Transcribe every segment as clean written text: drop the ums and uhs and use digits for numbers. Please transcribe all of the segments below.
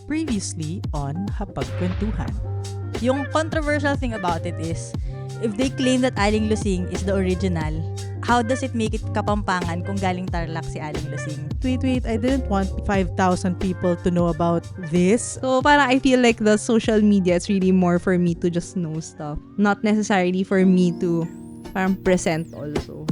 Previously on Hapagkwentuhan. Yung controversial thing about it is, if they claim that Aling Lusing is the original, how does it make it Kapampangan kung galing Tarlac si Aling Lusing? Wait, I didn't want 5,000 people to know about this. So, parang I feel like the social media is really more for me to just know stuff. Not necessarily for me to parang present also.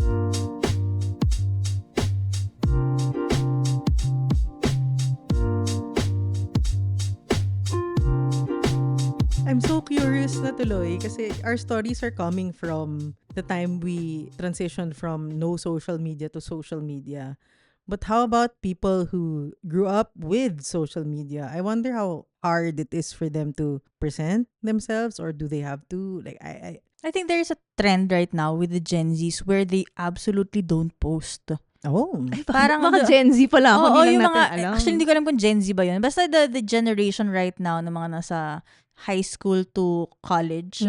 I'm so curious na tuloy kasi our stories are coming from the time we transitioned from no social media to social media. But how about people who grew up with social media? I wonder how hard it is for them to present themselves, or do they have to? Like I think there's a trend right now with the Gen Zs where they absolutely don't post. Parang Baka Gen Z pala ako, Oo, hindi yung lang mga, natin alam. actually hindi ko alam kung Gen Z ba yun. Basta the generation right now ng mga nasa high school to college,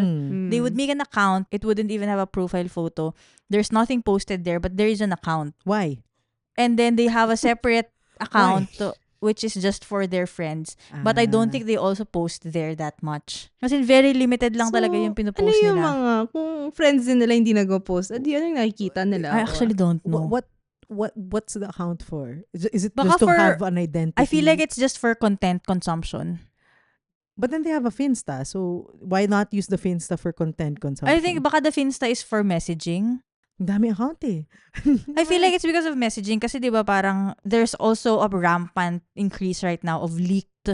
they would make an account. It wouldn't even have a profile photo. There's nothing posted there, but there is an account. Why? And then they have a separate account which is just for their friends. But I don't think they also post there that much. Kasi very limited lang talaga yung pinupost ano yung nila. mga, kung friends din nila hindi nag-post, adi ano yung nakikita nila? I actually don't know. What's the account for? Is it Baka just to for- have an identity? I feel like it's just for content consumption. But then they have a Finsta, so why not use the Finsta for content consumption? I think baka the Finsta is for messaging. Ang dami account eh. I feel like it's because of messaging kasi 'di ba parang there's also a rampant increase right now of leaked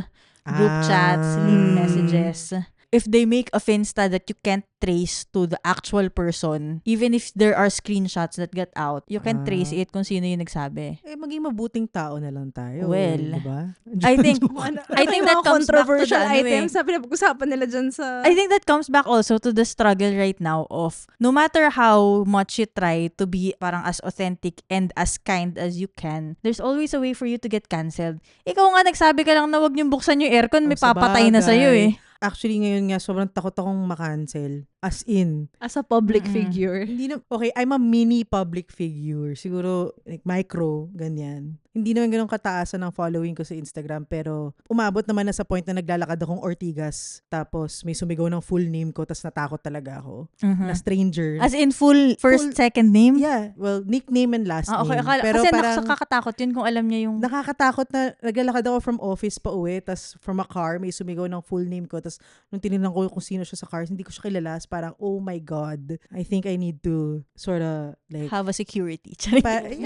group chats, leaked messages. If they make a Finsta that you can't trace to the actual person, even if there are screenshots that get out, you can trace it kung sino yung nagsabi. Maging mabuting tao na lang tayo. Well, diba? I think that comes back to controversial the items sabi na pag-usapan nila dyan sa... I think that comes back also to the struggle right now of no matter how much you try to be parang as authentic and as kind as you can, there's always a way for you to get cancelled. Ikaw nga nagsabi ka lang na wag niyong buksan yung aircon, may papatay na sa'yo eh. Actually, ngayon nga, sobrang takot akong makancel. As in. As a public figure. Hindi na, okay, I'm a mini public figure. Siguro, like, micro, ganyan. Hindi naman ganun kataasan ng following ko sa Instagram, pero umabot naman na sa point na naglalakad akong Ortigas, tapos may sumigaw ng full name ko, tapos natakot talaga ako. Na stranger. As in full first, second name? Yeah. Well, nickname and last Okay, name. akala, Pero kasi parang, nakakatakot yun kung alam niya yung... nakakatakot na naglalakad ako from office pa uwi, tas from a car, may sumigaw ng full name ko, tas nung tinignan ko kung sino siya sa car, hindi ko siya kilala, parang, oh my God, I think I need to sort of like... have a security.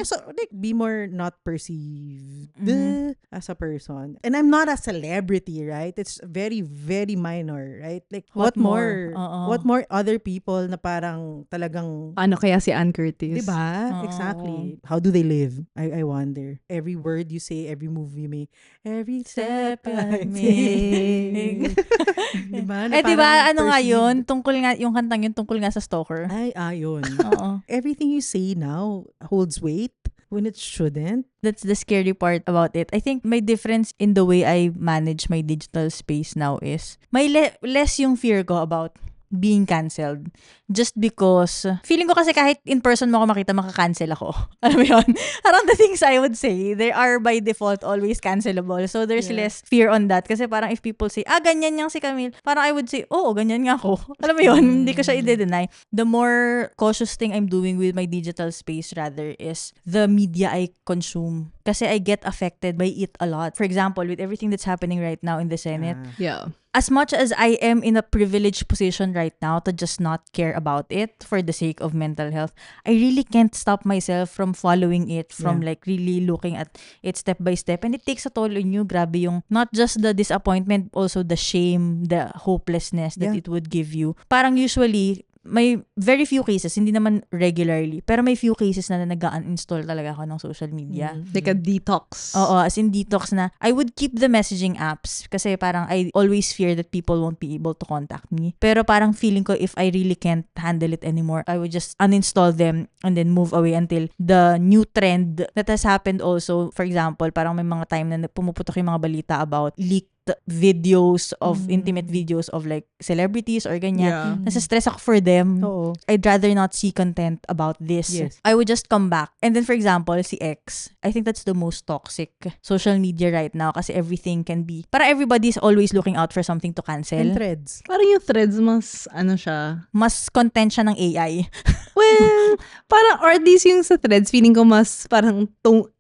so, like, be more not perceived as a person. And I'm not a celebrity, right? It's very, very minor, right? Like, what more? What more other people na parang talagang... Ano kaya si Ann Curtis? Diba? Exactly. How do they live? I wonder. Every word you say, every move you make, every step I make. Diba? Na diba, parang ano nga perceived. yun? Tungkol nga, yung kantang yun, tungkol nga sa stalker. Yun. Oo. Everything you say now holds weight when it shouldn't. That's the scary part about it. I think my difference in the way I manage my digital space now is may less yung fear ko about being cancelled. Just because, feeling ko kasi kahit in person mo ako makita, makakancel ako. Alam mo yun? Parang the things I would say, they are by default always cancelable. So there's less fear on that. Kasi parang if people say, ganyan yang si Camille, parang I would say, oo, ganyan nga ako. Alam mo yun? Hindi ko siya i-deny. The more cautious thing I'm doing with my digital space rather is the media I consume. Kasi I get affected by it a lot. For example, with everything that's happening right now in the Senate, Yeah. as much as I am in a privileged position right now to just not care about it for the sake of mental health, I really can't stop myself from following it, from like really looking at it step by step. And it takes a toll on you. Grabe yung, not just the disappointment, also the shame, the hopelessness that it would give you. Parang usually, may very few cases, hindi naman regularly, pero may few cases na nag-uninstall talaga ako ng social media. Like a detox. Oo, as in detox na. I would keep the messaging apps kasi parang I always fear that people won't be able to contact me. Pero parang feeling ko if I really can't handle it anymore, I would just uninstall them and then move away until the new trend that has happened also. For example, parang may mga time na pumuputok yung mga balita about leaked videos of intimate videos of like celebrities or ganyan. Yeah. Nasa-stress ako for them. Oo. I'd rather not see content about this. Yes. I would just come back. And then for example, si X, I think that's the most toxic social media right now kasi everything can be, para everybody's always looking out for something to cancel. And threads. Parang yung threads mas, siya. Mas content siya ng AI. Well, parang, or at least yung sa threads, feeling ko mas parang,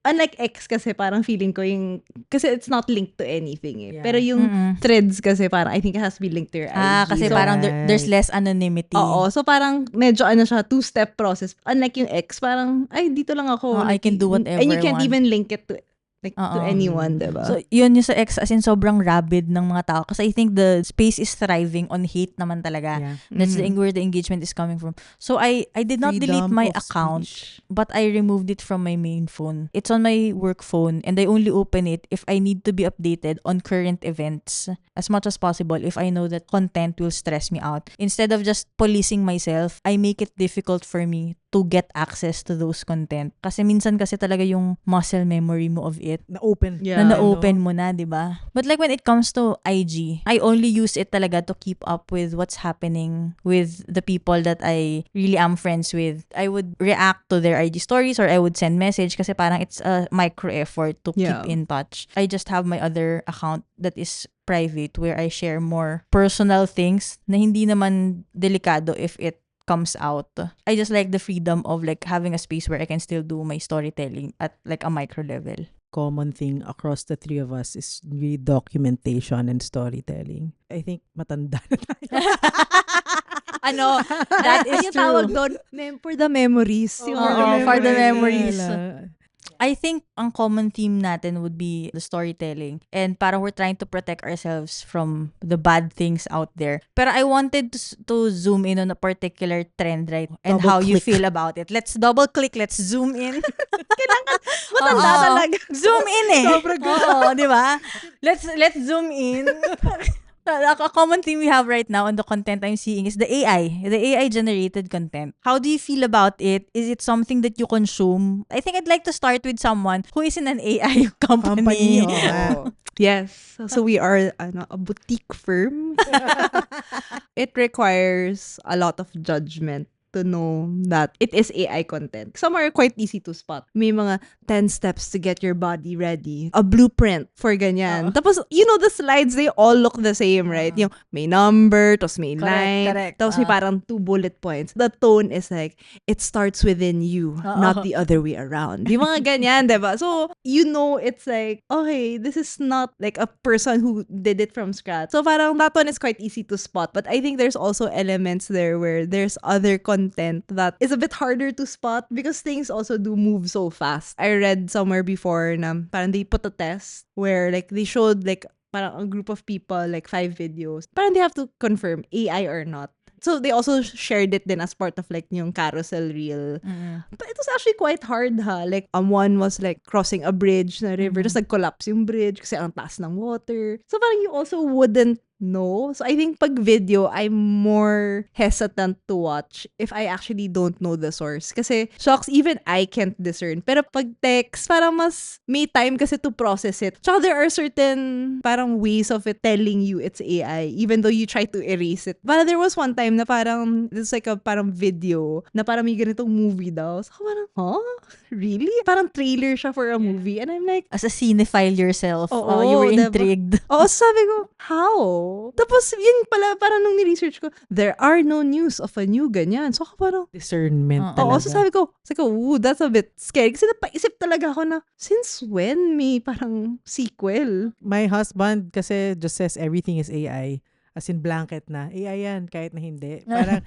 unlike X kasi parang feeling ko yung, kasi it's not linked to anything eh. Yeah. Pero yung threads kasi parang, I think it has to be linked to your IG. Kasi So, parang there's less anonymity. oo, so parang medyo siya, two-step process. Unlike yung X, parang, ay, dito lang ako. I can do whatever And you I can't want. even link it to to anyone, diba? So, yun yung sa X, as in sobrang rabid ng mga tao. Kasi I think the space is thriving on hate naman talaga. Yeah. That's where the engagement is coming from. So, I did not delete Freedom my of account, speech. but I removed it from my main phone. It's on my work phone, and I only open it if I need to be updated on current events as much as possible if I know that content will stress me out. Instead of just policing myself, I make it difficult for me to get access to those content. Kasi minsan kasi talaga yung muscle memory mo of it, Na-open. Yeah. na na-open mo na, di ba? But like when it comes to IG, I only use it talaga to keep up with what's happening with the people that I really am friends with. I would react to their IG stories or I would send message kasi parang it's a micro effort to Yeah. keep in touch. I just have my other account that is private where I share more personal things na hindi naman delikado if it comes out. I just like the freedom of like having a space where I can still do my storytelling at like a micro level. Common thing across the three of us is really documentation and storytelling. I think matanda na tayo. That is yung tawag true. doon, for the memories. Yung Oo, for the memories. Wala. I think ang common theme natin would be the storytelling. And parang we're trying to protect ourselves from the bad things out there. Pero I wanted to zoom in on a particular trend, right? And how you Double-click. feel about it. Let's double click. Let's zoom in. matanda Oo. talaga. Zoom in eh. Sobrang Oo, di ba? Let's zoom in. A common theme we have right now on the content I'm seeing is the AI generated content. How do you feel about it? Is it something that you consume? I think I'd like to start with someone who is in an AI company. oo nga. Yes. So we are a boutique firm. It requires a lot of judgment to know that it is AI content. Some are quite easy to spot. May mga 10 steps to get your body ready. A blueprint for ganyan. Tapos, the slides, they all look the same, right? Yung may number, tapos may line, correct. tapos may parang 2 bullet points. The tone is like, it starts within you, not the other way around. Yung mga ganyan, diba? So, it's like, okay, this is not like a person who did it from scratch. So, parang that one is quite easy to spot. But I think there's also elements there where there's other content that is a bit harder to spot because things also do move so fast. I read somewhere before na parang they put a test where like they showed like parang a group of people like 5 videos. Parang they have to confirm AI or not. So they also shared it then as part of like yung carousel reel. But it was actually quite hard Like one was like crossing a bridge na river, just nag-collapse yung bridge kasi ang taas ng water. So parang you also wouldn't know. So I think pag video, I'm more hesitant to watch if I actually don't know the source. Kasi shocks, even I can't discern. Pero pag text, parang mas may time kasi to process it. Tsaka there are certain parang ways of it telling you it's AI even though you try to erase it. Parang there was one time na parang it's like a parang video na parang may ganitong movie daw. So parang, really? Parang trailer siya for a movie. And I'm like, As a cinephile yourself, Oo, you were diba? intrigued. Oo, sabi ko, how? Tapos, yun pala, parang nung ni-research ko, there are no news of a new ganyan. So, ako parang, Discernment oo, talaga. so sabi ko, ooh, that's a bit scary. Kasi napaisip talaga ako na, since when may parang sequel? My husband kasi just says everything is AI. As in blanket na. AI yan, kahit na hindi. Parang,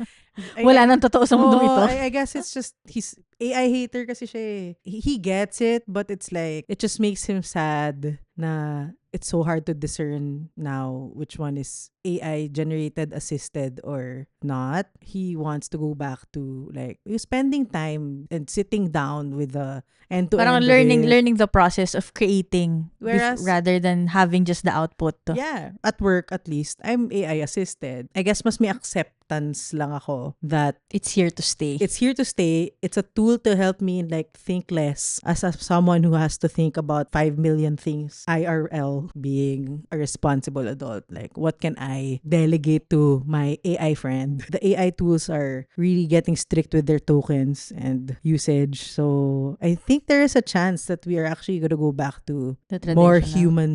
Wala nang totoo sa mundong ito. I guess it's just, he's AI hater kasi siya eh. He gets it, but it's like, it just makes him sad na it's so hard to discern now which one is AI generated, assisted, or not. He wants to go back to like spending time and sitting down with the end to end. Parang learning the process of creating Whereas- rather than having just the output. Yeah, at work at least, I'm AI assisted. I guess mas may acceptance lang ako that It's here to stay. it's here to stay. It's a tool to help me like think less as someone who has to think about 5 million things IRL role being a responsible adult. Like, what can I delegate to my AI friend? The AI tools are really getting strict with their tokens and usage. So I think there is a chance that we are actually going to go back to The more traditional. human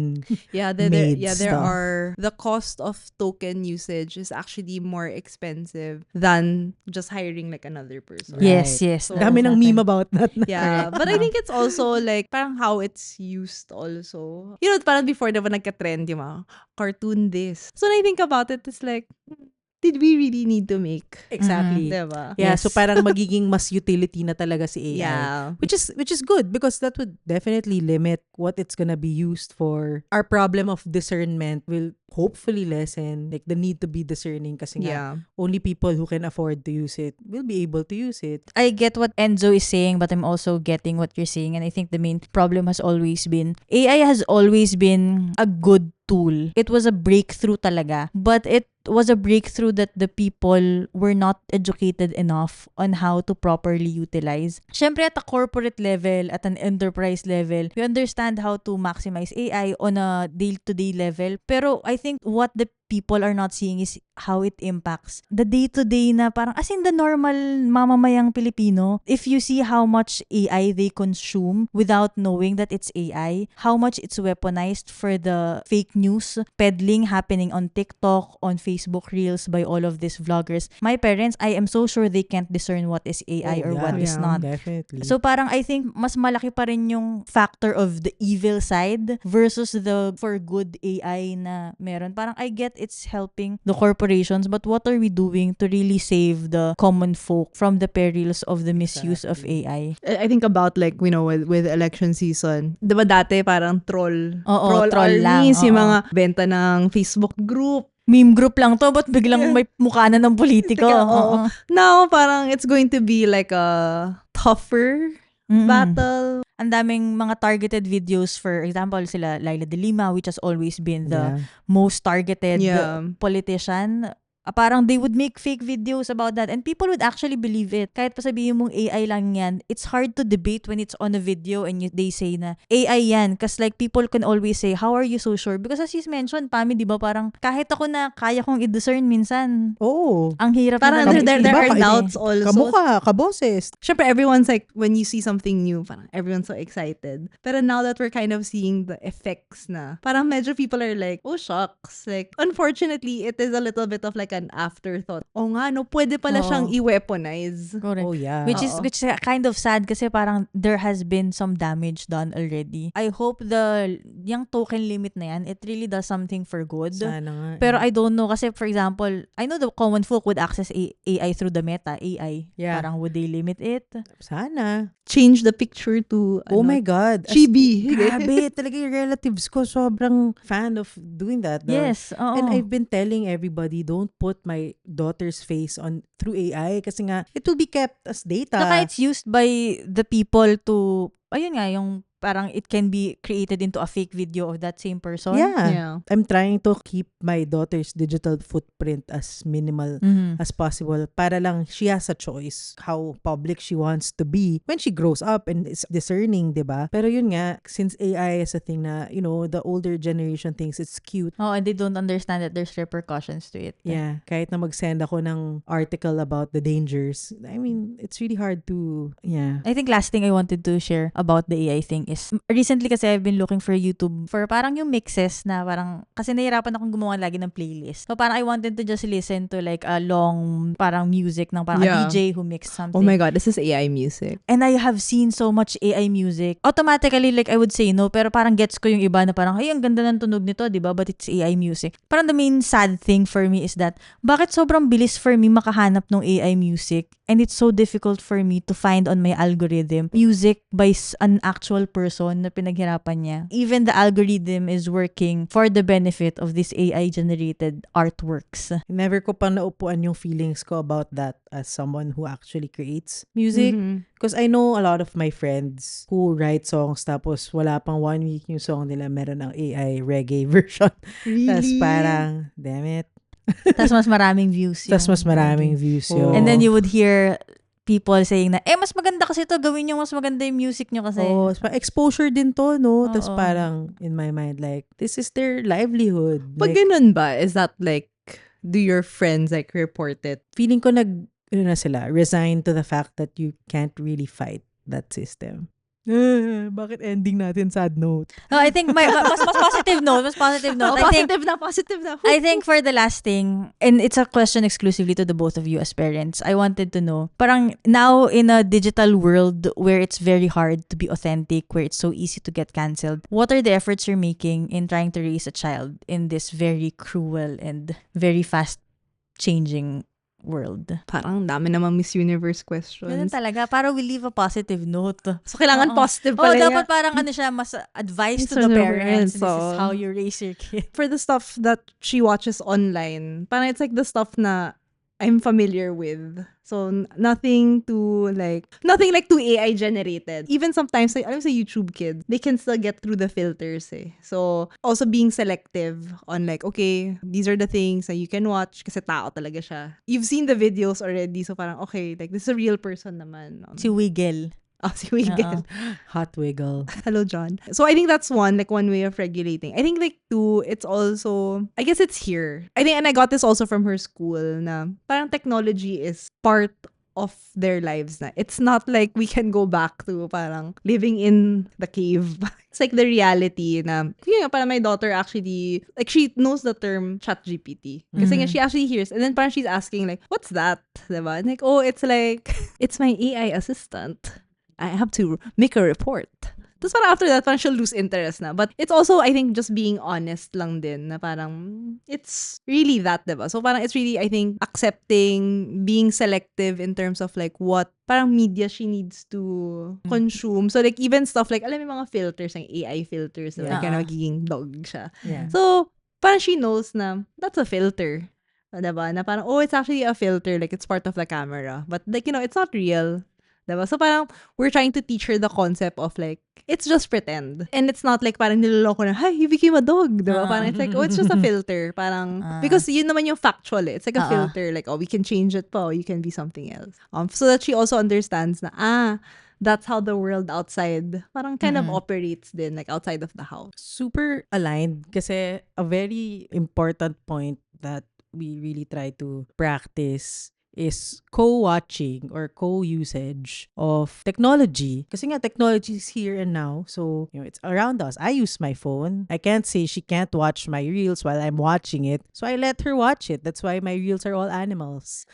Yeah, made there stuff. are the cost of token usage is actually more expensive than just hiring like another person. Yes, Right. yes. So- Dami ng That's meme happened. about that. Yeah, Correct. but I think it's also like parang how it's used also. You know, parang before diba nagka-trend yung mga cartoon this. So when I think about it, it's like, did we really need to make? Exactly. Diba? Yeah, so Yes. parang magiging mas utility na talaga si AI. Yeah. Which is good because that would definitely limit what it's gonna be used for. Our problem of discernment will hopefully lessen, like the need to be discerning kasi nga Yeah. only people who can afford to use it will be able to use it. I get what Enzo is saying, but I'm also getting what you're saying. And I think the main problem has always been, AI has always been a good tool. It was a breakthrough talaga. But it was a breakthrough that the people were not educated enough on how to properly utilize. Syempre at a corporate level, at an enterprise level, we understand how to maximize AI on a day-to-day level. Pero I think what the people are not seeing is how it impacts the day-to-day na parang as in the normal mamamayang Pilipino. If you see how much AI they consume without knowing that it's AI, how much it's weaponized for the fake news peddling happening on TikTok, on Facebook Reels by all of these vloggers. My parents, I am so sure they can't discern what is AI or what is Yeah. not. Definitely. So parang I think mas malaki pa rin yung factor of the evil side versus the for good AI na meron. Parang I get it's helping the corporations, but what are we doing to really save the common folk from the perils of the misuse of Exactly. AI? I think about like, you know, with election season. Diba dati parang troll Oo, troll lang, armies, yung oo. mga benta ng Facebook group. Meme group lang to, but biglang may mukha na ng politiko. Teka, oo. Oo. Now, parang it's going to be like a tougher Mm-mm. battle. Ang daming mga targeted videos, for example, sila Laila de Lima, which has always been the Yeah. most targeted Yeah. politician. Parang they would make fake videos about that and people would actually believe it. Kahit pa sabihin mong AI lang yan, it's hard to debate when it's on a video and they say na AI yan. Kasi like people can always say, how are you so sure? Because as you mentioned, Pami, di ba parang kahit ako na kaya kong i-discern minsan, Oh. ang hirap Parang na there Iba are ka- doubts also. Kamukha, kaboses. Syempre, everyone's like, when you see something new, parang everyone's so excited. Pero now that we're kind of seeing the effects na, parang medyo people are like, oh shucks. Like, unfortunately, it is a little bit of like an afterthought. Oh nga, no, pwede pala Oo. siyang i-weaponize. Correct. Oh yeah. Which is kind of sad kasi parang there has been some damage done already. I hope yung token limit na yan, it really does something for good. Sana nga. Pero I don't know kasi for example, I know the common folk would access AI through the Meta AI. Yeah. Parang would they limit it? Sana. Change the picture to, Oh my God. chibi. Grabe. Talaga yung relatives ko sobrang fan of doing that. Yes. Oo. And I've been telling everybody, don't put my daughter's face on through AI kasi nga, it will be kept as data. Saka it's used by the people to, ayun nga, yung parang it can be created into a fake video of that same person. Yeah. I'm trying to keep my daughter's digital footprint as minimal Mhm. as possible para lang she has a choice how public she wants to be when she grows up and is discerning, diba? Pero yun nga, since AI is a thing na, you know, the older generation thinks it's cute. Oh, and they don't understand that there's repercussions to it. Yeah, kahit na mag-send ako ng article about the dangers, I mean, it's really hard to, yeah. I think last thing I wanted to share about the AI thing is, recently kasi I've been looking for YouTube for parang yung mixes na parang, kasi nahirapan akong gumawa lagi ng playlist. So parang I wanted to just listen to like a long parang music ng parang Yeah. a DJ who mixed something. Oh my God, this is AI music. And I have seen so much AI music. Automatically, like, I would say no, pero parang gets ko yung iba na parang, ay, ang ganda ng tunog nito, di ba? But it's AI music. Parang the main sad thing for me is that, bakit sobrang bilis for me makahanap ng AI music and it's so difficult for me to find on my algorithm music by an actual person na pinaghirapan niya. Even the algorithm is working for the benefit of these AI-generated artworks. Never ko pa naupuan yung feelings ko about that as someone who actually creates music. Mhm. Because I know a lot of my friends who write songs tapos wala pang 1 week yung song nila meron ng AI reggae version. Tapos parang, damn it. Tapos mas maraming views. Tapos mas maraming views yun. And then you would hear people saying na, mas maganda kasi to, gawin nyo mas maganda yung music nyo kasi. Oh, exposure din to, no? Tapos Oo. parang, in my mind, like, this is their livelihood. Pag Like, ganun ba, is that like, do your friends like report it? feeling ko resign to the fact that you can't really fight that system. Bakit ending natin sad note? No, I think mas positive note. Positive na. I think for the last thing, and it's a question exclusively to the both of you as parents, I wanted to know, parang now in a digital world where it's very hard to be authentic, where it's so easy to get canceled, what are the efforts you're making in trying to raise a child in this very cruel and very fast changing world? Parang dami namang Miss Universe questions. Ganun talaga. Para we leave a positive note. So, kailangan Oo. positive pala dapat parang siya, mas advice to the parents. This is how you raise your kid. For the stuff that she watches online, parang it's like the stuff na I'm familiar with. So, nothing like too AI generated. Even sometimes, like, alam mo sa YouTube Kids, they can still get through the filters eh. So, also being selective on like, okay, these are the things that you can watch kasi tao talaga siya. You've seen the videos already, so parang, okay, like, this is a real person naman. Si Wiggle. Si Wiggle. Hot wiggle. Hello, John. So I think that's one way of regulating. I think like two, it's also, I guess it's here. I think, and I got this also from her school na parang technology is part of their lives na. It's not like we can go back to parang living in the cave. It's like the reality na, parang my daughter actually, like she knows the term ChatGPT. Kasi nga she actually hears, and then parang she's asking like, what's that? Diba? And like, oh, it's like, it's my AI assistant. I have to make a report. Tapos parang after that, parang she'll lose interest na. But it's also, I think, just being honest lang din na parang, it's really that, diba? So parang it's really, I think, accepting, being selective in terms of like what parang media she needs to consume. So like even stuff like, alam mo yung mga filters, like AI filters, like kaya magiging dog siya. Yeah. So parang she knows na that's a filter. Diba? Na parang, oh, it's actually a filter. Like, it's part of the camera. But like, it's not real. Diba? So parang we're trying to teach her the concept of like, it's just pretend. And it's not like parang niloloko na, hi, you became a dog. Diba? Parang it's like, oh, it's just a filter. Parang, because yun naman yung factual eh. It's like a filter. Like, oh, we can change it pa. You can be something else. So that she also understands na, that's how the world outside parang kind of operates din, like outside of the house. Super aligned kasi a very important point that we really try to practice is co-watching or co-usage of technology. Kasi nga, technology is here and now. So, it's around us. I use my phone. I can't say she can't watch my reels while I'm watching it. So, I let her watch it. That's why my reels are all animals.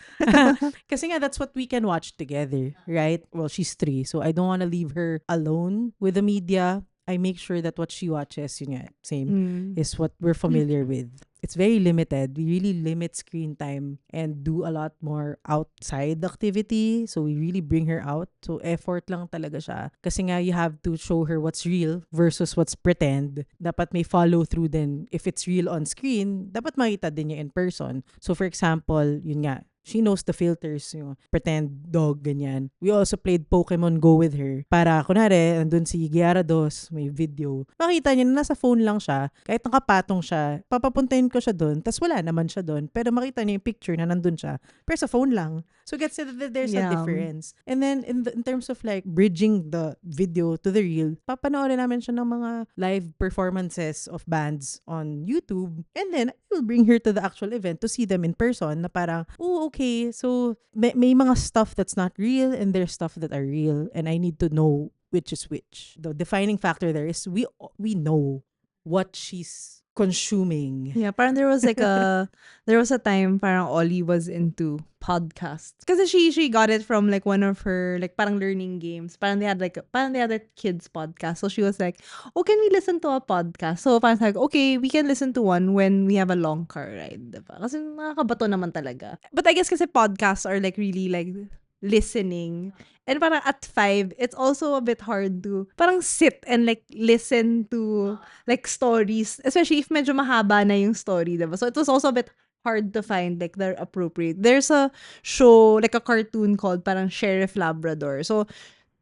Kasi nga, that's what we can watch together, right? Well, she's 3. So, I don't want to leave her alone with the media. I make sure that what she watches, is what we're familiar with. It's very limited. We really limit screen time and do a lot more outside activity. So we really bring her out. So effort lang talaga siya. Kasi nga you have to show her what's real versus what's pretend. Dapat may follow through din. If it's real on screen, dapat makita din niya in person. So for example, yun nga, she knows the filters, pretend dog, ganyan. We also played Pokemon Go with her. Para, kunwari, andun si Gyarados, may video. Makita niya na nasa phone lang siya. Kahit nakapatong siya, papapuntahin ko siya doon. Tas wala naman siya doon. Pero makita niya yung picture na nandun siya. Pero sa phone lang. So, gets that there's a difference. And then, in terms of like, bridging the video to the reel, papanoorin namin siya ng mga live performances of bands on YouTube. And then, I will bring her to the actual event to see them in person na parang, oh, okay, so may mga stuff that's not real and there's stuff that are real and I need to know which is which. The defining factor there is we know what she's consuming. Yeah, parang there was a time parang Ollie was into podcasts. Kasi she got it from like one of her like parang learning games. Parang they had a kids podcast. So she was like, oh, can we listen to a podcast? So parang like, okay, we can listen to one when we have a long car ride. Diba? Kasi nakakabato naman talaga. But I guess kasi podcasts are like really like listening. And parang at 5, it's also a bit hard to parang sit and like listen to like stories. Especially if medyo mahaba na yung story, diba? So it was also a bit hard to find like the appropriate. There's a show, like a cartoon called parang Sheriff Labrador. So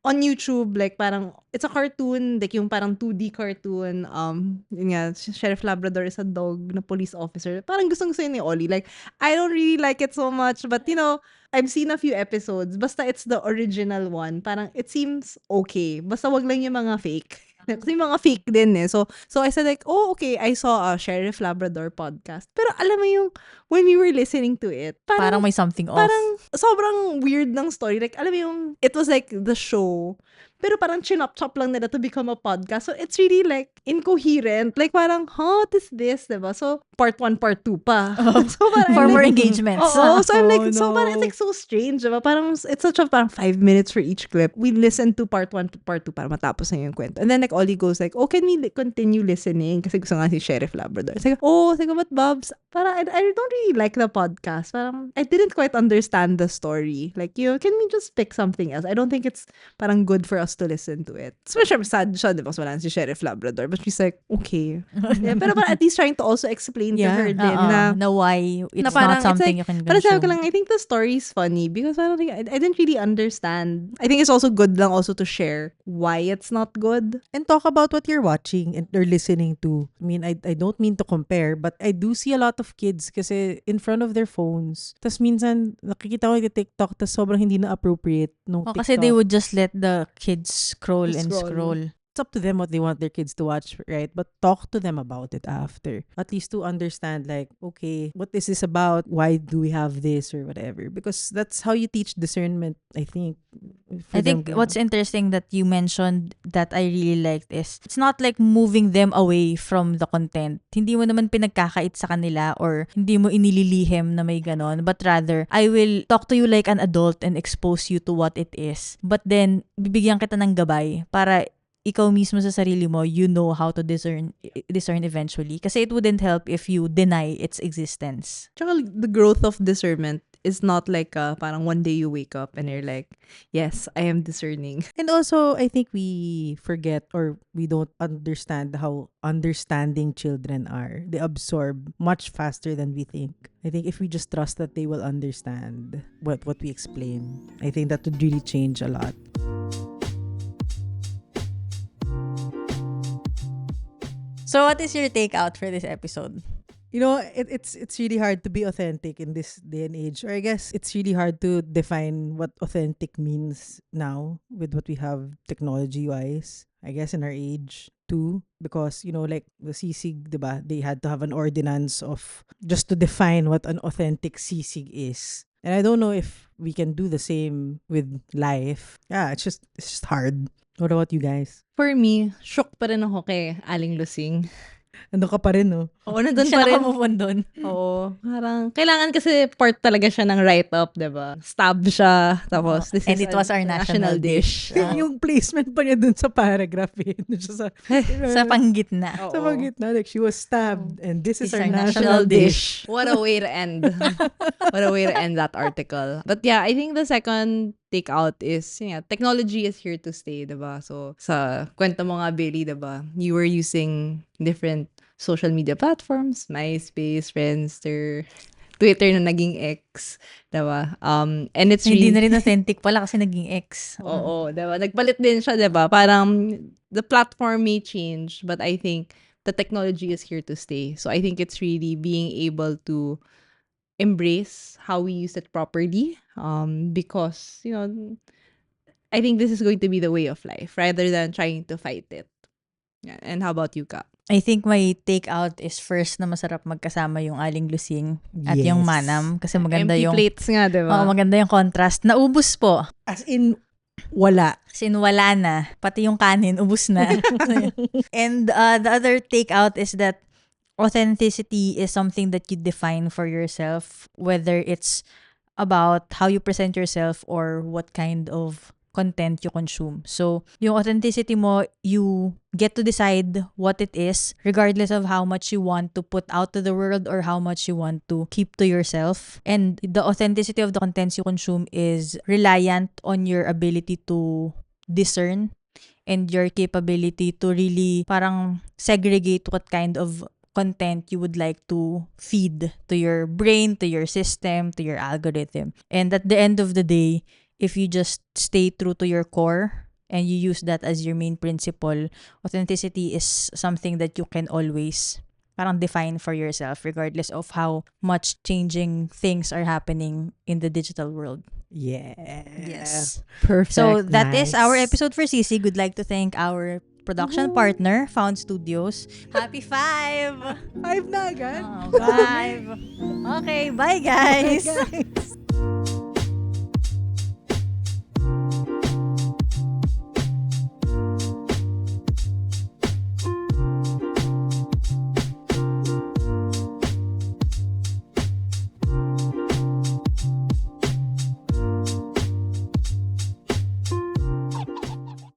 on YouTube, like parang, it's a cartoon, like yung parang 2D cartoon, yun nga, Sheriff Labrador is a dog na police officer. Parang gustong gusto ni Ollie. Like, I don't really like it so much, but you know, I've seen a few episodes. Basta it's the original one. Parang, it seems okay. Basta wag lang yung mga fake. Kasi yung mga fake din eh. So I said like, oh, okay, I saw a Sheriff Labrador podcast. Pero alam mo yung, when we were listening to it, Parang may something off. parang sobrang weird ng story. Like, alam mo yung, it was like the show, pero parang chinop-chop lang nila to become a podcast. So, it's really like, incoherent. Like, parang, what is this? Diba? So, part 1, part 2 pa. So, parang, For I'm more like, engagements. oo, so I'm like, Oh, so parang it's no. like so strange, diba? Parang, it's such a, parang 5 minutes for each clip. We listened to part 1 to part 2 para matapos na yung kwento. And then, like, Ollie goes like, oh, can we continue listening? Kasi gusto nga si Sheriff Labrador. It's like, oh, sige, but Bobs, parang, I don't really like the podcast. Parang, I didn't quite understand the story. Like, you know, can we just pick something else? I don't think it's parang good for us to listen to it. Especially sad siya, diba? Kasi wala na si Sheriff Labrador. But she's like, okay. Yeah, pero parang at least trying to also explain to Yeah. her din na why it's na parang, not something it's like, you can parang sabi ko consume. lang, I think the story is funny because I don't think, I didn't really understand. I think it's also good lang also to share why it's not good. And talk about what you're watching and or listening to. I mean, I don't mean to compare, but I do see a lot of kids kasi in front of their phones. Tas minsan, nakikita ko yung TikTok, tas sobrang hindi na appropriate nung TikTok. Kasi they would just let the kids scroll and Scroll. scroll. It's up to them what they want their kids to watch, right? But talk to them about it after. At least to understand, like, okay, what is this about? Why do we have this or whatever? Because that's how you teach discernment, I think. I think what's interesting that you mentioned that I really liked is it's not like moving them away from the content. Hindi mo naman pinagkakait sa kanila or hindi mo inililihim na may ganon. But rather, I will talk to you like an adult and expose you to what it is. But then, bibigyan kita ng gabay para ikaw mismo sa sarili mo, you know how to discern eventually. Kasi it wouldn't help if you deny its existence. Tsaka the growth of discernment is not like parang one day you wake up and you're like, yes, I am discerning. And also, I think we forget or we don't understand how understanding children are. They absorb much faster than we think. I think if we just trust that they will understand what we explain, I think that would really change a lot. So what is your takeout for this episode? You know, it's really hard to be authentic in this day and age. Or I guess it's really hard to define what authentic means now with what we have technology-wise. I guess in our age too. Because, you know, like the sisig, diba? They had to have an ordinance of just to define what an authentic sisig is. And I don't know if we can do the same with life. Yeah, it's just hard. What about you guys? For me, shock pa rin ako kay Aling Lusing. Nandun ka pa rin, no? Oo, nandun Siya pa rin. nakamove on dun. Oo. Parang, kailangan kasi part talaga siya ng write-up, diba? Stab siya, tapos, this And is it was our national dish. Yung placement pa niya dun sa paragraph eh. Dun siya sa Sa panggitna. Oo. sa gitna, like she was stabbed and this is It's our our national national dish. What a way to end. What a way to end that article. But yeah, I think the second takeout is, yeah, technology is here to stay, diba? So, sa kwento mo nga, Billy, diba? You were using different social media platforms, MySpace, Friendster, Twitter na naging X, diba? And it's Hindi really... na rin authentic pala kasi naging ex. Oo, diba? Nagpalit din siya, diba? Parang the platform may change, but I think the technology is here to stay. So I think it's really being able to embrace how we use it properly, because, you know, I think this is going to be the way of life rather than trying to fight it. Yeah. And how about you, Ka? I think my takeout is first na masarap magkasama yung Aling Lusing at yung Yes. Manam kasi maganda Empty yung plates nga, diba? maganda yung contrast. Naubos po. As in, wala. Wala na. Pati yung kanin, ubus na. And the other takeout is that authenticity is something that you define for yourself, whether it's about how you present yourself or what kind of content you consume. So, yung authenticity mo, you get to decide what it is, regardless of how much you want to put out to the world or how much you want to keep to yourself. And the authenticity of the contents you consume is reliant on your ability to discern and your capability to really parang segregate what kind of content you would like to feed to your brain, to your system, to your algorithm. And at the end of the day, if you just stay true to your core and you use that as your main principle, authenticity is something that you can always parang define for yourself regardless of how much changing things are happening in the digital world. Yes. Perfect. So that is our Nice. episode for Sisi. Would like to thank our production partner, Found Studios. Happy 5! 5 na agad. Oh, 5. Okay, bye guys! Guys.